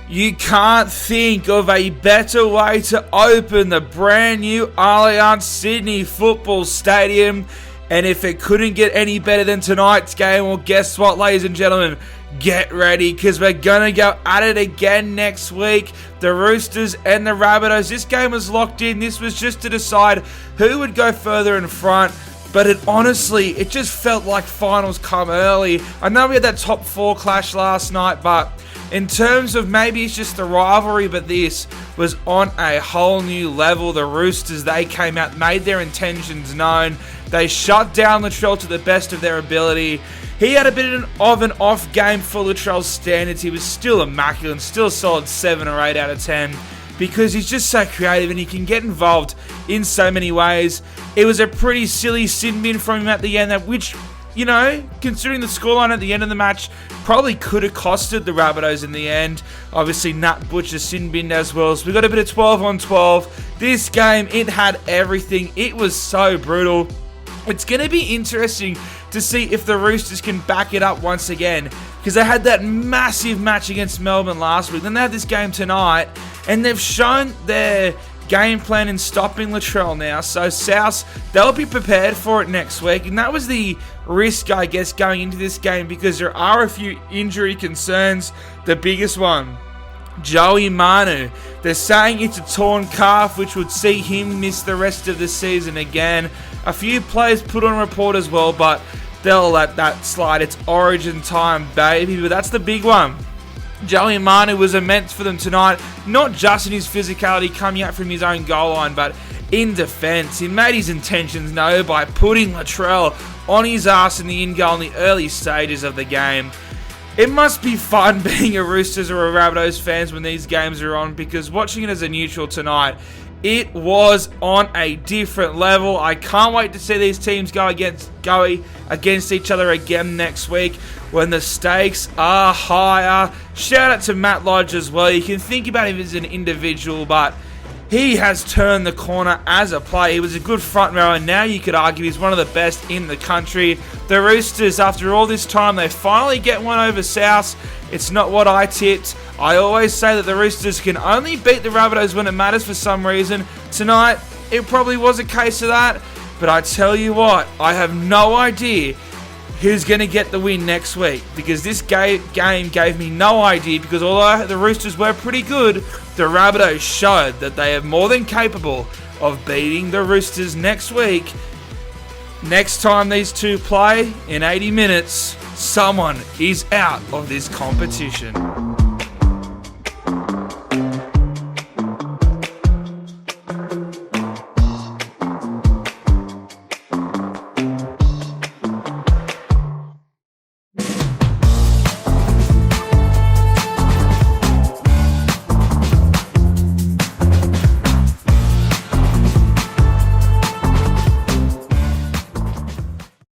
You can't think of a better way to open the brand new Allianz Sydney Football Stadium. And if it couldn't get any better than tonight's game, well, guess what, ladies and gentlemen? Get ready, because we're going to go at it again next week. The Roosters and the Rabbitohs. This game was locked in. This was just to decide who would go further in front. But it just felt like finals come early. I know we had that top 4 clash last night, but in terms of maybe it's just the rivalry, but this was on a whole new level. The Roosters, they came out, made their intentions known. They shut down Latrell to the best of their ability. He had a bit of an off game for Latrell's standards. He was still immaculate, still a solid 7 or 8 out of 10. Because he's just so creative and he can get involved in so many ways. It was a pretty silly sin bin from him at the end, which, you know, considering the scoreline at the end of the match, probably could have costed the Rabbitohs in the end. Obviously, Nat Butcher sin binned as well. So we got a bit of 12 on 12. This game, it had everything. It was so brutal. It's going to be interesting to see if the Roosters can back it up once again. Because they had that massive match against Melbourne last week. Then they had this game tonight. And they've shown their game plan in stopping Latrell now. So South, they'll be prepared for it next week. And that was the risk, I guess, going into this game. Because there are a few injury concerns. The biggest one, Joey Manu. They're saying it's a torn calf, which would see him miss the rest of the season again. A few players put on report as well, but they'll let that slide. It's Origin time, baby. But that's the big one. Joey Manu was immense for them tonight, not just in his physicality coming out from his own goal line, but in defence. He made his intentions known by putting Latrell on his ass in the in-goal in the early stages of the game. It must be fun being a Roosters or a Rabbitohs fans when these games are on, because watching it as a neutral tonight, it was on a different level. I can't wait to see these teams go against each other again next week when the stakes are higher. Shout out to Matt Lodge as well. You can think about him as an individual, but he has turned the corner as a player. He was a good front rower, and now you could argue he's one of the best in the country. The Roosters, after all this time, they finally get one over South. It's not what I tipped. I always say that the Roosters can only beat the Rabbitohs when it matters for some reason. Tonight, it probably was a case of that. But I tell you what, I have no idea who's going to get the win next week, because this game gave me no idea, because although the Roosters were pretty good, the Rabbitohs showed that they are more than capable of beating the Roosters next week. Next time these two play in 80 minutes, someone is out of this competition.